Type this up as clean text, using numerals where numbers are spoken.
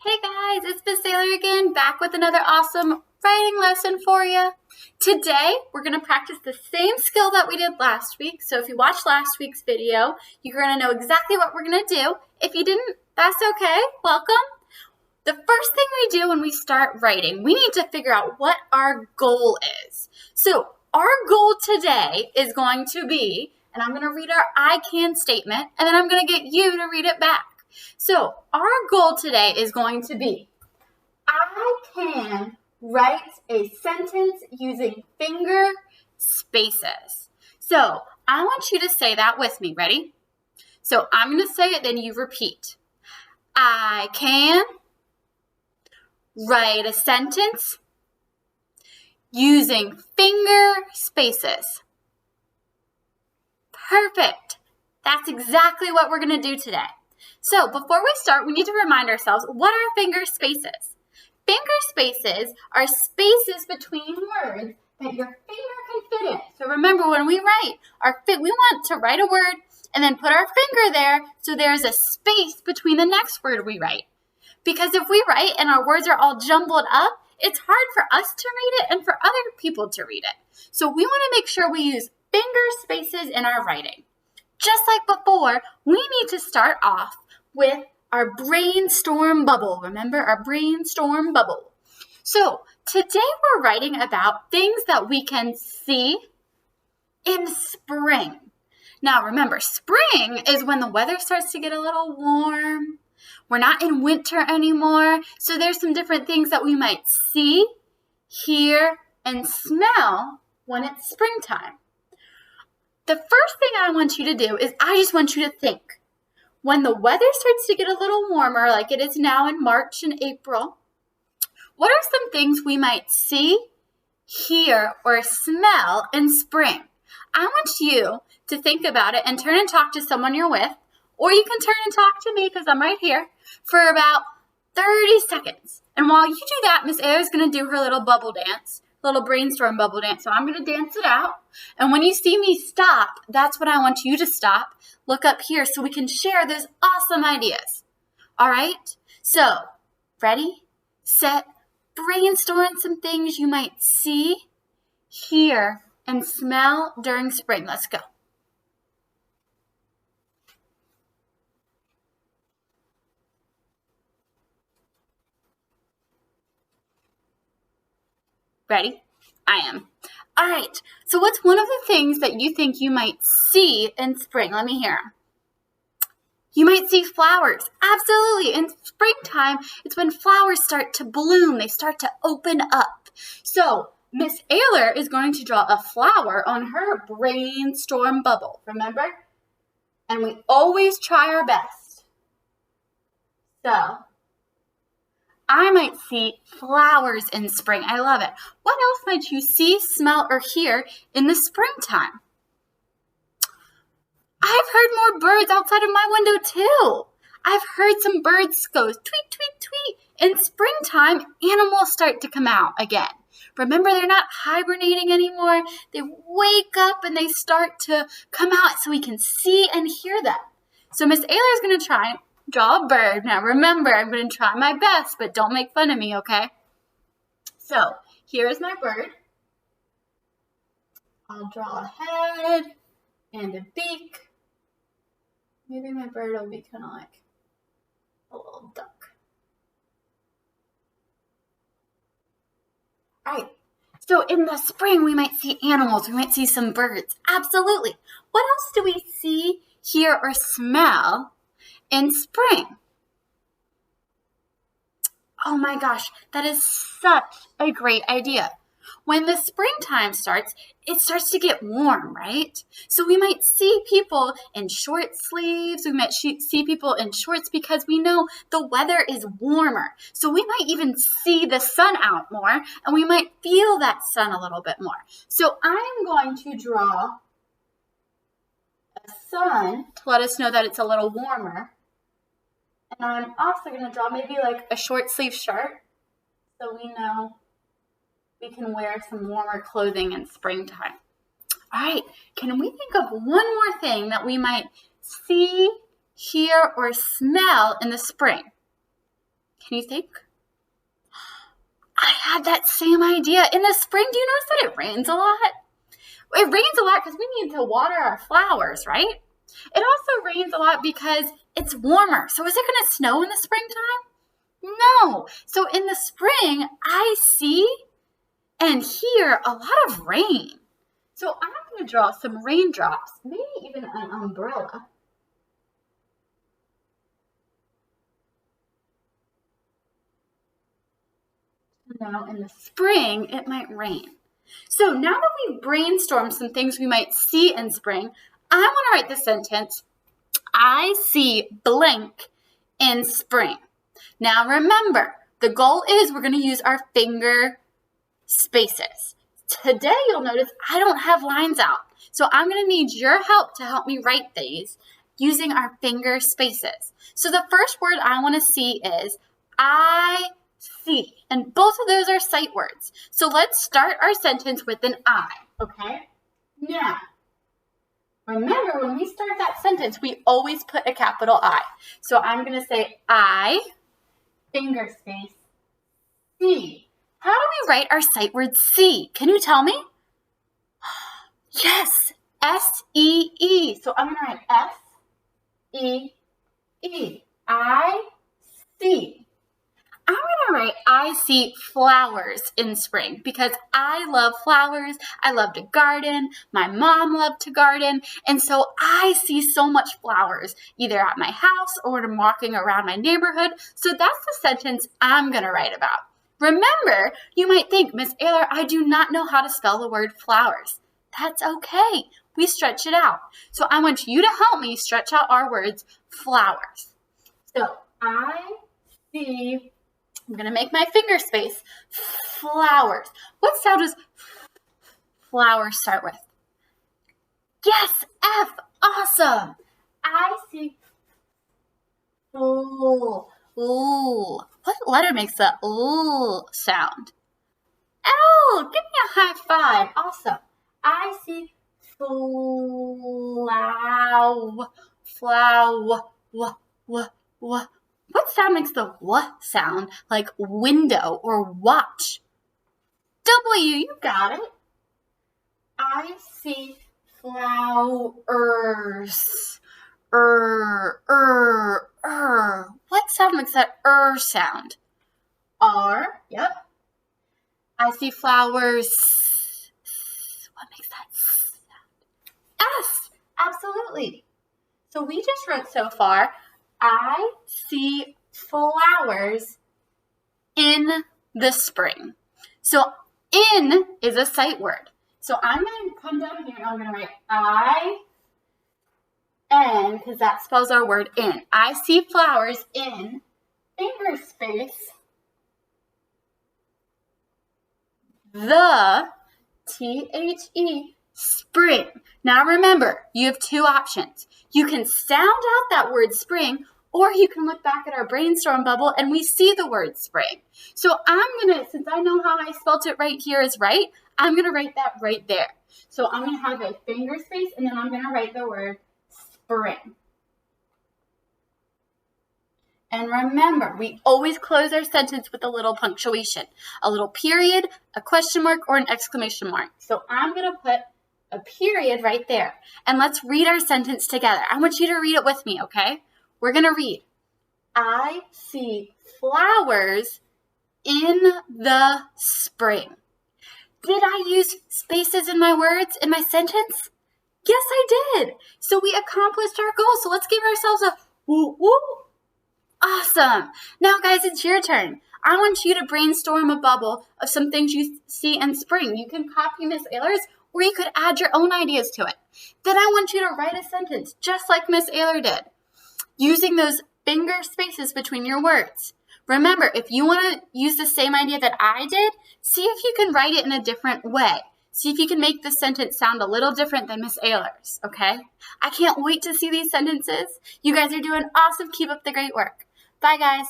Hey guys, it's Miss Aylor again, back with another awesome writing lesson for you. Today, we're going to practice the same skill that we did last week. So if you watched last week's video, you're going to know exactly what we're going to do. If you didn't, that's okay. Welcome. The first thing we do when we start writing, we need to figure out what our goal is. So our goal today is going to be, and I'm going to read our I can statement, and then I'm going to get you to read it back. So our goal today is going to be, I can write a sentence using finger spaces. So I want you to say that with me. Ready? So I'm going to say it, then you repeat. I can write a sentence using finger spaces. Perfect. That's exactly what we're going to do today. So before we start, we need to remind ourselves, what are finger spaces? Finger spaces are spaces between words that your finger can fit in. So remember, when we write, we want to write a word and then put our finger there so there's a space between the next word we write. Because if we write and our words are all jumbled up, it's hard for us to read it and for other people to read it. So we want to make sure we use finger spaces in our writing. Just like before, we need to start off with our brainstorm bubble. Remember our brainstorm bubble. So today we're writing about things that we can see in spring. Now remember, spring is when the weather starts to get a little warm. We're not in winter anymore. So there's some different things that we might see, hear, and smell when it's springtime. The first thing I want you to do is I just want you to think. When the weather starts to get a little warmer, like it is now in March and April, what are some things we might see, hear, or smell in spring? I want you to think about it and turn and talk to someone you're with, or you can turn and talk to me because I'm right here, for about 30 seconds. And while you do that, Miss Aylor is going to do her little bubble dance, little brainstorm bubble dance. So I'm going to dance it out. And when you see me stop, that's when I want you to stop. Look up here so we can share those awesome ideas. All right? So, ready, set, brainstorm some things you might see, hear, and smell during spring. Let's go. Ready? I am. All right. So what's one of the things that you think you might see in spring? Let me hear. You might see flowers. Absolutely. In springtime, it's when flowers start to bloom. They start to open up. So Miss Aylor is going to draw a flower on her brainstorm bubble. Remember? And we always try our best. So I might see flowers in spring. I love it. What else might you see, smell, or hear in the springtime? I've heard more birds outside of my window too. I've heard some birds go tweet, tweet, tweet. In springtime, animals start to come out again. Remember, they're not hibernating anymore. They wake up and they start to come out so we can see and hear them. So Miss Aylor is going to try draw a bird. Now remember, I'm going to try my best, but don't make fun of me, okay? So here is my bird. I'll draw a head and a beak. Maybe my bird will be kind of like a little duck. All right. So in the spring, we might see animals. We might see some birds. Absolutely. What else do we see, hear, or smell in spring? Oh my gosh, that is such a great idea. When the springtime starts, it starts to get warm, right? So we might see people in short sleeves. We might see people in shorts because we know the weather is warmer. So we might even see the sun out more, and we might feel that sun a little bit more. So I'm going to draw a sun to let us know that it's a little warmer. And I'm also going to draw maybe like a short sleeve shirt so we know we can wear some warmer clothing in springtime. All right, can we think of one more thing that we might see, hear, or smell in the spring? Can you think? I had that same idea. In the spring, do you notice that it rains a lot? It rains a lot because we need to water our flowers, right? It also rains a lot because it's warmer. So is it going to snow in the springtime? No. So in the spring, I see and hear a lot of rain. So I'm going to draw some raindrops, maybe even an umbrella. Now in the spring, it might rain. So now that we've brainstormed some things we might see in spring, I want to write the sentence, I see blank in spring. Now remember, the goal is we're going to use our finger spaces. Today you'll notice I don't have lines out. So I'm going to need your help to help me write these using our finger spaces. So the first word I want to see is I see. And both of those are sight words. So let's start our sentence with an I, okay? Now, remember when we start that sentence, we always put a capital I. So I'm going to say I, finger space, see. How do we write our sight word see? Can you tell me? Yes, S-E-E. So I'm going to write S-E-E. I see. I'm going to write I see flowers in spring because I love flowers. I love to garden. My mom loved to garden. And so I see so much flowers either at my house or when I'm walking around my neighborhood. So that's the sentence I'm going to write about. Remember, you might think, Miss Aylor, I do not know how to spell the word flowers. That's okay. We stretch it out. So I want you to help me stretch out our words flowers. So I see, I'm going to make my finger space, flowers. What sound does flowers start with? Yes, F. Awesome. I see ooh. Ooh. What letter makes the ooh sound? L. Give me a high five. Awesome. I see What sound makes the w sound, like window or watch? W, you got it. I see flowers. What sound makes that sound? R, yep. I see flowers. What makes that sound? S, absolutely. So we just wrote so far, I see flowers in the spring. So in is a sight word. So I'm going to come down here and I'm going to write I-N because that spells our word in. I see flowers in finger space the T-H-E spring. Now remember, you have two options. You can sound out that word spring, or you can look back at our brainstorm bubble and we see the word spring. So I'm going to, since I know how I spelt it right here is right, I'm going to write that right there. So I'm going to have a finger space and then I'm going to write the word spring. And remember, we always close our sentence with a little punctuation, a little period, a question mark, or an exclamation mark. So I'm going to put a period right there. And let's read our sentence together. I want you to read it with me, okay? We're going to read. I see flowers in the spring. Did I use spaces in my words in my sentence? Yes, I did. So we accomplished our goal. So let's give ourselves a woo woo. Awesome. Now, guys, it's your turn. I want you to brainstorm a bubble of some things you see in spring. You can copy Miss Aylor's, or you could add your own ideas to it. Then I want you to write a sentence just like Miss Aylor did, using those finger spaces between your words. Remember, if you want to use the same idea that I did, see if you can write it in a different way. See if you can make the sentence sound a little different than Miss Aylor's, okay? I can't wait to see these sentences. You guys are doing awesome. Keep up the great work. Bye, guys.